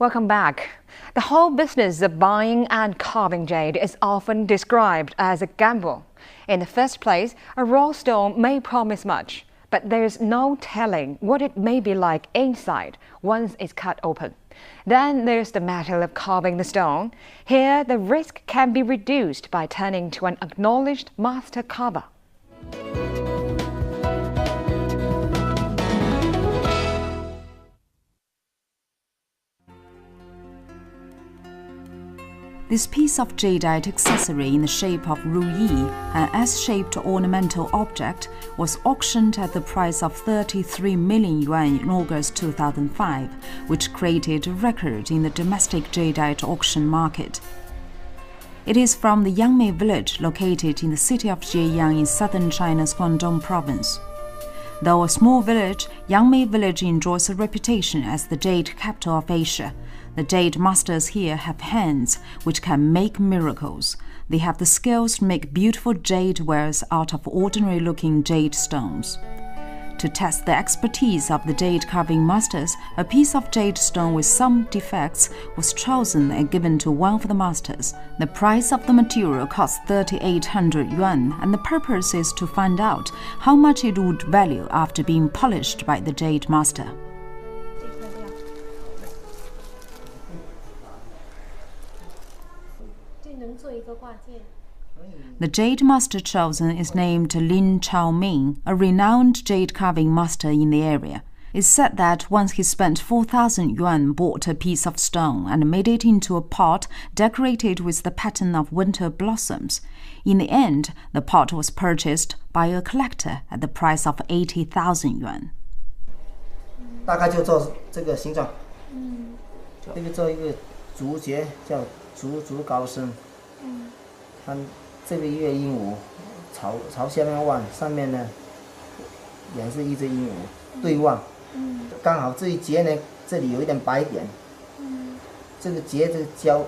Welcome back. The whole business of buying and carving jade is often described as a gamble. In the first place, a raw stone may promise much, but there's no telling what it may be like inside once it's cut open. Then there's the matter of carving the stone. Here, the risk can be reduced by turning to an acknowledged master carver. This piece of jadeite accessory in the shape of ruyi, an S-shaped ornamental object, was auctioned at the price of 33 million yuan in August 2005, which created a record in the domestic jadeite auction market. It is from the Yangmei village located in the city of Jieyang in southern China's Guangdong province. Though a small village, Yangmei village enjoys a reputation as the jade capital of Asia. The jade masters here have hands which can make miracles. They have the skills to make beautiful jade wares out of ordinary-looking jade stones. To test the expertise of the jade carving masters, a piece of jade stone with some defects was chosen and given to one of the masters. The price of the material cost 3,800 yuan, and the purpose is to find out how much it would value after being polished by the jade master. The jade master chosen is named Lin Chaoming, a renowned jade carving master in the area. It's said that once he spent 4,000 yuan bought a piece of stone and made it into a pot decorated with the pattern of winter blossoms. In the end, the pot was purchased by a collector at the price of 80,000 yuan. 大概就做这个形状，这个做一个竹节，叫竹高升。它这个一个鹦鹉朝下面望，上面呢也是一只鹦鹉对望，刚好这一节呢这里有一点白点，这个节这个胶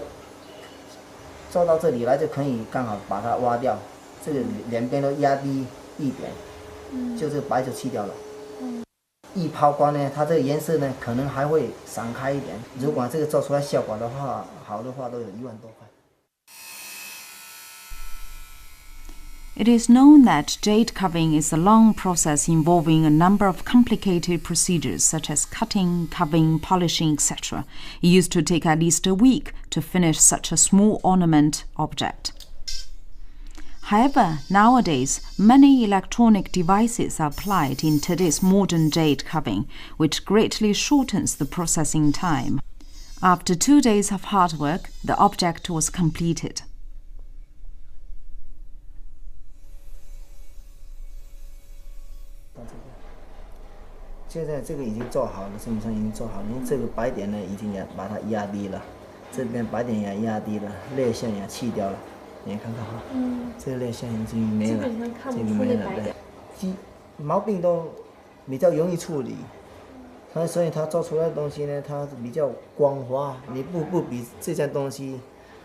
做到这里来就可以刚好把它挖掉，这个两边都压低一点，就这个白就去掉了。一抛光呢，它这个颜色呢可能还会闪开一点。如果这个做出来效果的话，好的话都有1万多块。 It is known that jade carving is a long process involving a number of complicated procedures such as cutting, carving, polishing, etc. It used to take at least a week to finish such a small ornament object. However, nowadays, many electronic devices are applied in today's modern jade carving, which greatly shortens the processing time. After 2 days of hard work, the object was completed. 现在这个已经做好了，基本上已经做好了。因为这个白点呢，已经也把它压低了，这边白点也压低了，裂线也去掉了。你看看哈，这个裂线已经没了，这个没了，对，毛病都比较容易处理。所以它做出来的东西呢，它比较光滑。你不比这件东西，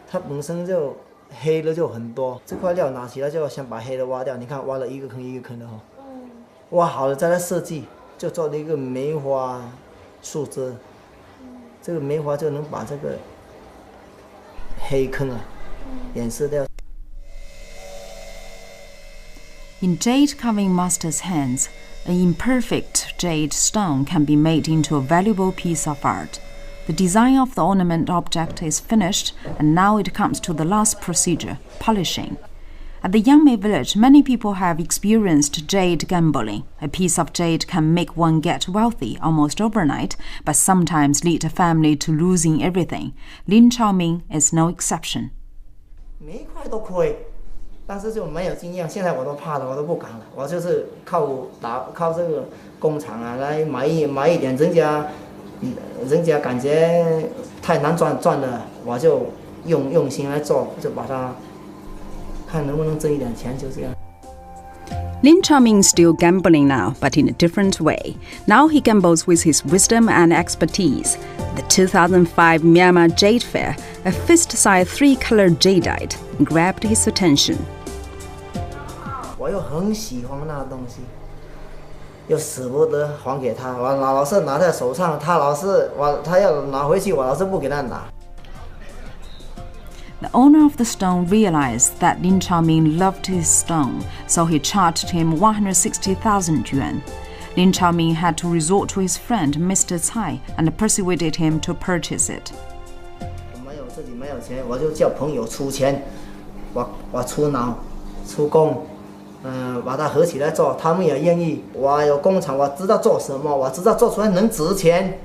它本身就黑的就很多。这块料拿起来就要先把黑的挖掉，你看挖了一个坑一个坑的哈。挖好了再来设计。 就做了一个梅花树枝，这个梅花就能把这个黑坑啊掩饰掉。In jade carving master's hands, an imperfect jade stone can be made into a valuable piece of art. The design of the ornament object is finished, and now it comes to the last procedure, polishing. At the Yangmei village, many people have experienced jade gambling. A piece of jade can make one get wealthy almost overnight, but sometimes lead a family to losing everything. Lin Chaoming is no exception. 每一块都亏，但是就没有经验。现在我都怕了，我都不敢了。我就是靠这个工厂啊来买一点，人家感觉太难赚了，我就用心来做，就把它。 Lin Chaoming is still gambling now, but in a different way. Now he gambles with his wisdom and expertise. The 2005 Myanmar Jade Fair, a fist-sized 3-color jadeite, grabbed his attention. 我又很喜欢那东西，又舍不得还给他，我老是拿在手上，他要拿回去，我老是不给他拿。 The owner of the stone realized that Lin Chaoming loved his stone, so he charged him 160,000 yuan. Lin Chaoming had to resort to his friend Mr. Cai and persuaded him to purchase it. 自己没有钱，我就叫朋友出钱，我出脑出工，把它合起来做，他们也愿意。我有工厂，我知道做什么，我知道做出来能值钱。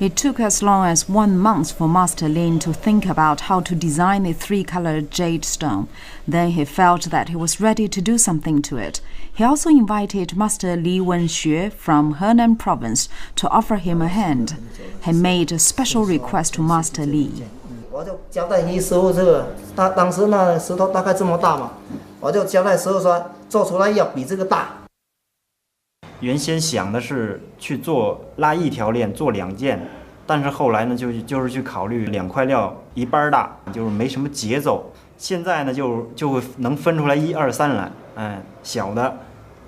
It took as long as 1 month for Master Lin to think about how to design the 3-colored jade stone. Then he felt that he was ready to do something to it. He also invited Master Li Wenxue from Henan province to offer him a hand. He made a special request to Master Li. 我就交代你师傅这个，当时那石头大概这么大嘛，我就交代师傅说，做出来要比这个大。 原先想的是去拉一条链做2件，但是后来呢就是去考虑2块料一半大，就是没什么节奏。现在呢就会能分出来1、2、3来，小的、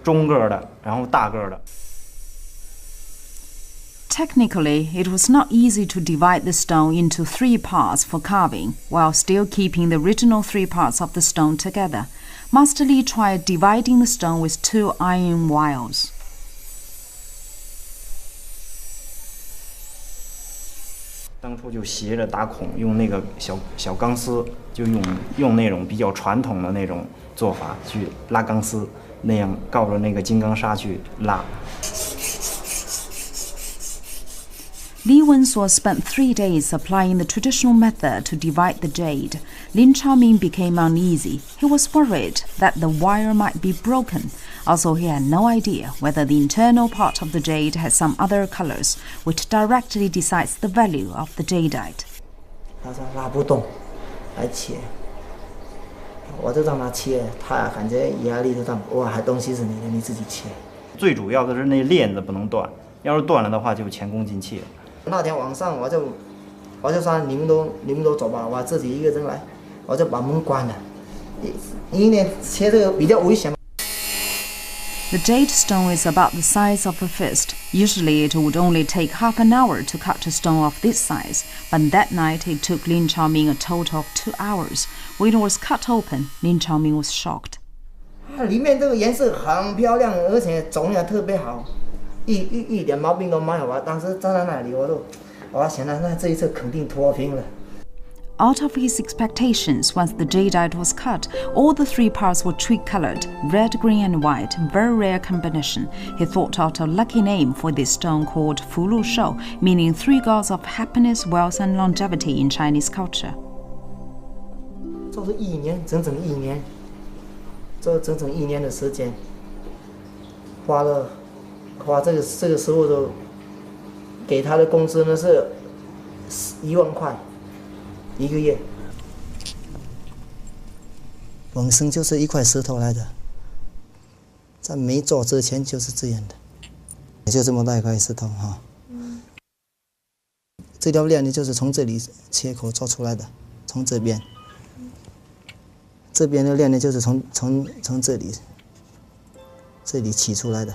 中个的，然后大个的。 Technically, it was not easy to divide the stone into 3 parts for carving, while still keeping the original 3 parts of the stone together. Master Li tried dividing the stone with 2 iron wires. 当初就斜着打孔，用那个小钢丝，就用那种比较传统的那种做法去拉钢丝，那样靠着那个金刚砂去拉。 Li Wenxue spent 3 days applying the traditional method to divide the jade. Lin Chaoming became uneasy. He was worried that the wire might be broken. Also, he had no idea whether the internal part of the jade had some other colors, which directly decides the value of the jadeite. 他说拉不动，来切，我就让他切，他感觉压力就大，哇，还东西是你的，你自己切。最主要的是那链子不能断，要是断了的话就前功尽弃了。 那天晚上我就说你们都走吧，我自己一个人来，我就把门关了，因为切这个比较危险。 The jade stone is about the size of a fist. Usually it would only take half an hour to cut a stone of this size, but that night it took Lin Chaoming a total of 2 hours. When it was cut open, Lin Chaoming was shocked. 里面这个颜色很漂亮，而且种也特别好。 一点毛病都没有啊！当时站在那里，我想到那这一次肯定脱贫了。 Out of his expectations, once the jadeite was cut, all the 3 parts were twig-colored, red, green, and white, very rare combination. He thought out a lucky name for this stone called Fu Lu Shou, meaning 3 gods of happiness, wealth, and longevity in Chinese culture. 做了1年，整整1年，做整整1年的时间，花这个师傅都给他的工资呢是1万块1个月。本身就是一块石头来的，在没做之前就是这样的，也就这么大一块石头哈。这条链呢就是从这里切口做出来的，从这边。这边的链呢就是从这里起出来的。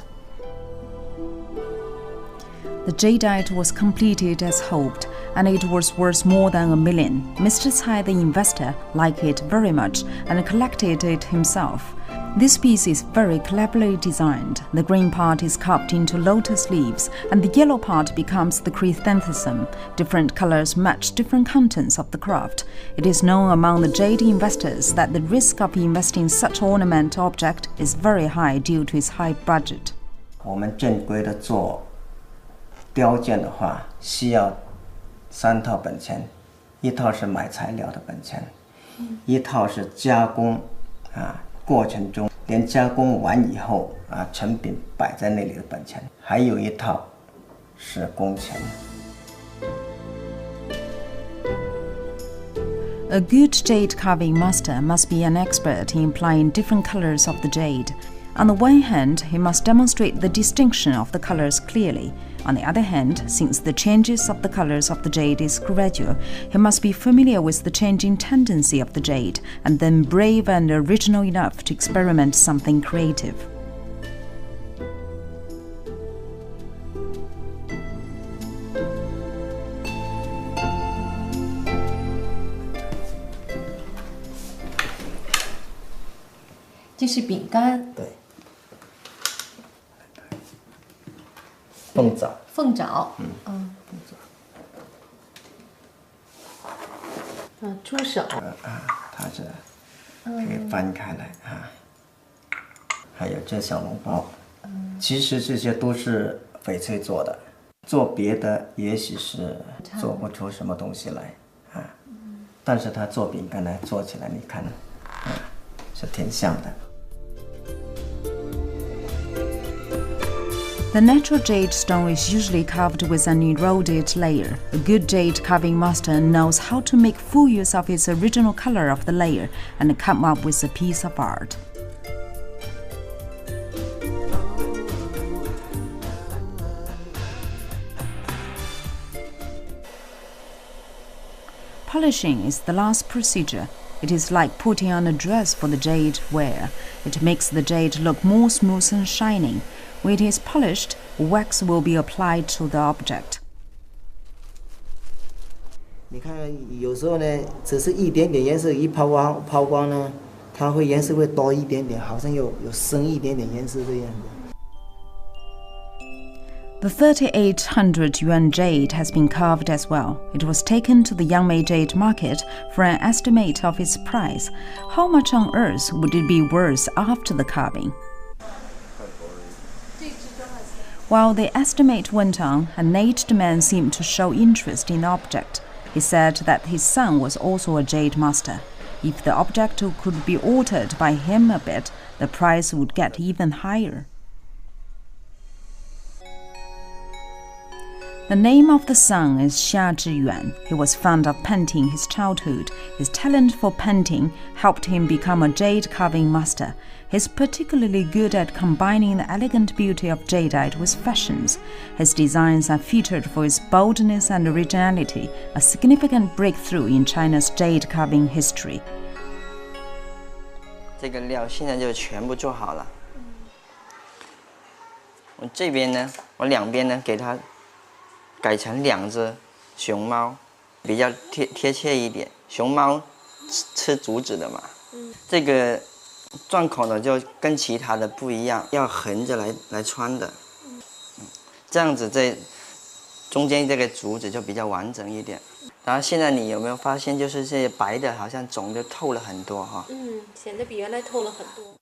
The jadeite was completed as hoped, and it was worth more than $1 million. Mr. Cai, the investor, liked it very much and collected it himself. This piece is very cleverly designed. The green part is carved into lotus leaves, and the yellow part becomes the chrysanthemum. Different colors match different contents of the craft. It is known among the jade investors that the risk of investing such ornament object is very high due to its high budget. 我们正规的做 雕件的话，需要3套本钱，一套是买材料的本钱，一套是加工过程中连加工完以后成品摆在那里的本钱，还有一套是工钱。 A good jade carving master must be an expert in applying different colors of the jade. On the one hand, he must demonstrate the distinction of the colors clearly. On the other hand, since the changes of the colors of the jade is gradual, he must be familiar with the changing tendency of the jade, and then brave and original enough to experiment something creative. 这是饼干。对。凤爪。凤爪。猪手。它是可以翻开来啊。还有这小笼包，其实这些都是翡翠做的，做别的也许是做不出什么东西来啊。但是它做饼干来做起来，你看，是挺像的。The natural jade stone is usually carved with an eroded layer. A good jade carving master knows how to make full use of its original color of the layer and come up with a piece of art. Polishing is the last procedure. It is like putting on a dress for the jade to wear. It makes the jade look more smooth and shining. When it is polished, wax will be applied to the object. 你看，有时候呢，只是一点点颜色一抛光呢，它会颜色会多一点点，好像有深一点点颜色这样的。The 3,800 yuan jade has been carved as well. It was taken to the Yangmei jade market for an estimate of its price. How much on earth would it be worth after the carving? While the estimate went on, an aged man seemed to show interest in the object. He said that his son was also a jade master. If the object could be altered by him a bit, the price would get even higher. The name of the son is Xia Zhiyuan. He was fond of painting his childhood. His talent for painting helped him become a jade carving master. He's particularly good at combining the elegant beauty of jadeite with fashions. His designs are featured for his boldness and originality, a significant breakthrough in China's jade carving history. 这个料现在就全部做好了。我这边呢，我两边呢给它改成两只熊猫，比较贴切一点。熊猫吃竹子的嘛，这个钻孔的就跟其他的不一样，要横着来穿的，这样子这中间这个竹子就比较完整一点。然后现在你有没有发现，就是这些白的好像肿就透了很多哈？显得比原来透了很多。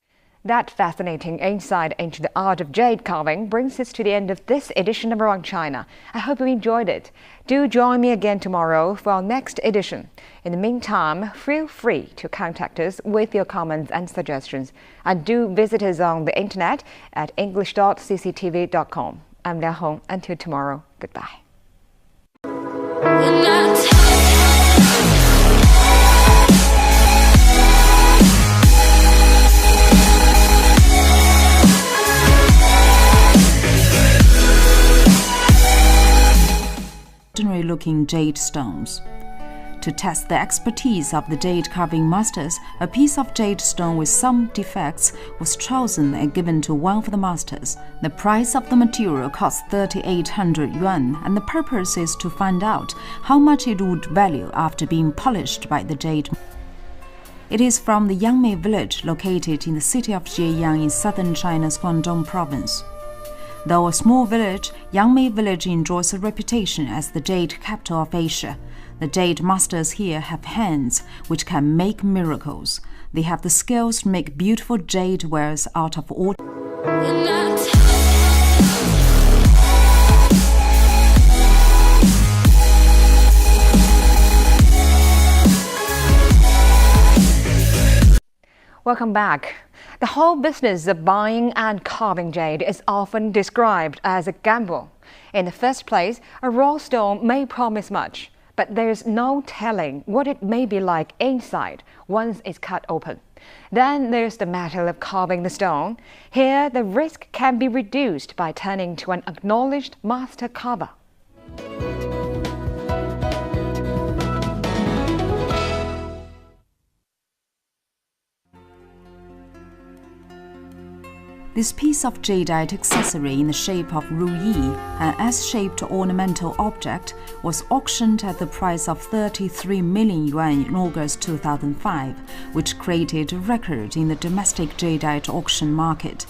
That fascinating insight into the art of jade carving brings us to the end of this edition of Around China. I hope you enjoyed it. Do join me again tomorrow for our next edition. In the meantime, feel free to contact us with your comments and suggestions. And do visit us on the internet at english.cctv.com. I'm Liang Hong. Until tomorrow, goodbye. Looking jade stones. To test the expertise of the jade carving masters, a piece of jade stone with some defects was chosen and given to one of the masters. The price of the material cost 3,800 yuan, and the purpose is to find out how much it would value after being polished by the jade. It is from the Yangmei village located in the city of Zhejiang in southern China's Guangdong province. Though a small village, Yangmei village enjoys a reputation as the jade capital of Asia. The jade masters here have hands which can make miracles. They have the skills to make beautiful jade wares out of all. Welcome back. The whole business of buying and carving jade is often described as a gamble. In the first place, a raw stone may promise much, but there's no telling what it may be like inside once it's cut open. Then there's the matter of carving the stone. Here, the risk can be reduced by turning to an acknowledged master carver. This piece of jadeite accessory in the shape of ruyi, an S-shaped ornamental object, was auctioned at the price of 33 million yuan in August 2005, which created a record in the domestic jadeite auction market.